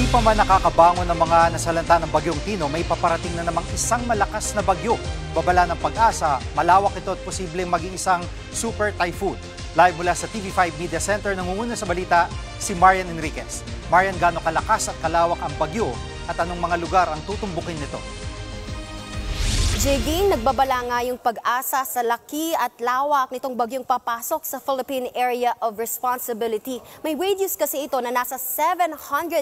Hindi pa man nakakabangon ng mga nasalanta ng Bagyong Tino, may paparating na namang isang malakas na bagyo. Babala ng Pag-asa, malawak ito at posibleng maging isang super typhoon. Live mula sa TV5 Media Center, nangunguna sa balita si Marian Enriquez. Marian, gaano kalakas at kalawak ang bagyo at anong mga lugar ang tutumbukin nito? Jiggy, nagbabala nga yung Pag-asa sa laki at lawak nitong bagyong papasok sa Philippine Area of Responsibility. May radius kasi ito na nasa 700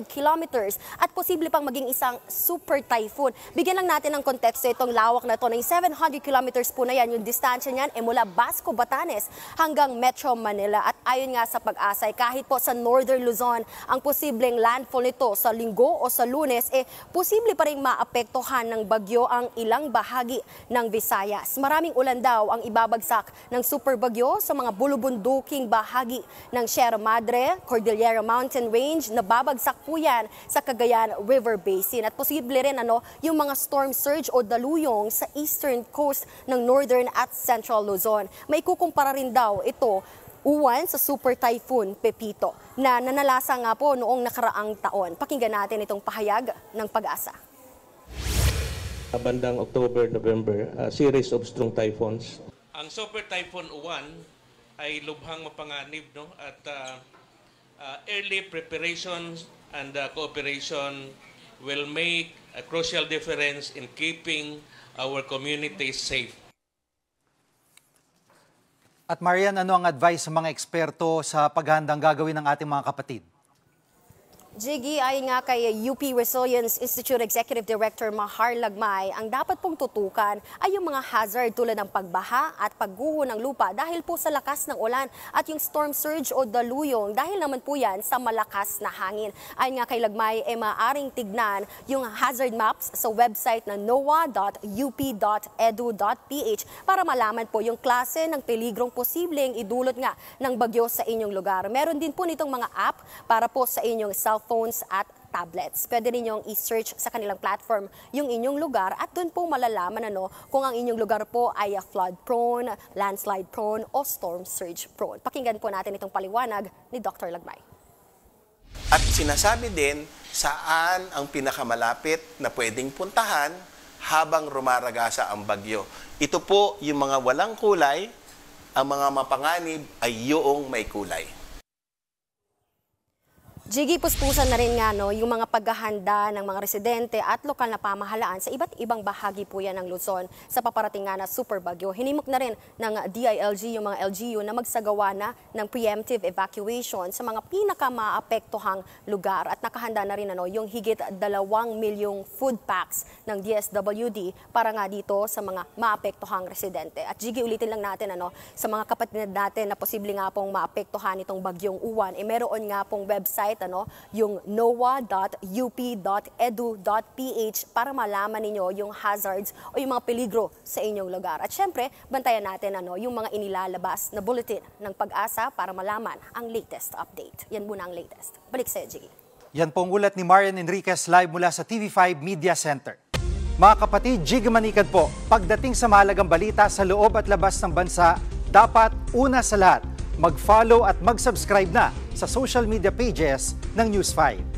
kilometers at posible pang maging isang super typhoon. Bigyan lang natin ng konteksto itong lawak na ito. Na yung 700 kilometers po na yan, yung distansya niyan ay mula Basco, Batanes hanggang Metro Manila. At ayon nga sa Pag-asa, kahit po sa Northern Luzon, ang posibleng landfall nito sa Linggo o sa Lunes, posible pa rin maapektuhan ng bagyo ang ilang bahagi ng Visayas. Maraming ulan daw ang ibabagsak ng super bagyo sa mga bulubunduking bahagi ng Sierra Madre, Cordillera Mountain Range. Nababagsak po yan sa Cagayan River Basin. At posible rin yung mga storm surge o daluyong sa eastern coast ng Northern at Central Luzon. May kukumpara rin daw ito uwan sa Super Typhoon Pepito na nanalasa nga po noong nakaraang taon. Pakinggan natin itong pahayag ng Pag-asa. Bandang October, November, series of strong typhoons. Ang Super Typhoon Uwan ay lubhang mapanganib, no? At early preparation and cooperation will make a crucial difference in keeping our communities safe. At Marian, ano ang advice sa mga eksperto sa paghahandang gagawin ng ating mga kapatid? Jiggy, ayon nga kay UP Resilience Institute Executive Director Mahar Lagmay, ang dapat pong tutukan ay yung mga hazard tulad ng pagbaha at pagguho ng lupa dahil po sa lakas ng ulan at yung storm surge o daluyong dahil naman po yan sa malakas na hangin. Ayon nga kay Lagmay, maaaring tignan yung hazard maps sa website na noaa.up.edu.ph para malaman po yung klase ng peligrong posibleng idulot nga ng bagyo sa inyong lugar. Meron din po nitong mga app para po sa inyong cellphones at tablets. Pwede ninyong i-search sa kanilang platform yung inyong lugar at doon po malalaman kung ang inyong lugar po ay flood prone, landslide prone o storm surge prone. Pakinggan po natin itong paliwanag ni Dr. Lagmay. At sinasabi din saan ang pinakamalapit na pwedeng puntahan habang rumaragasa ang bagyo. Ito po yung mga walang kulay, ang mga mapanganib ay yung may kulay. Jiggy, puspusan na rin nga yung mga paghahanda ng mga residente at lokal na pamahalaan sa iba't ibang bahagi po yan ng Luzon sa paparating nga na super bagyo. Hinimok na rin ng DILG yung mga LGU na magsagawa na ng preemptive evacuation sa mga pinakamaapektuhang lugar at nakahanda na rin yung higit 2 milyong food packs ng DSWD para nga dito sa mga maapektuhang residente. At Jiggy, ulitin lang natin sa mga kapatid natin na posible nga pong maapektuhan itong bagyong Uwan, meron nga pong website yung noaa.up.edu.ph para malaman ninyo yung hazards o yung mga peligro sa inyong lugar. At syempre, bantayan natin yung mga inilalabas na bulletin ng Pag-asa para malaman ang latest update. Yan muna ang latest. Balik sa'yo, Jiggy. Yan pong ulat ni Marian Enriquez live mula sa TV5 Media Center. Mga kapatid, Jiggy Manikad po, pagdating sa mahalagang balita sa loob at labas ng bansa, dapat una sa lahat, mag-follow at mag-subscribe na sa social media pages ng News 5.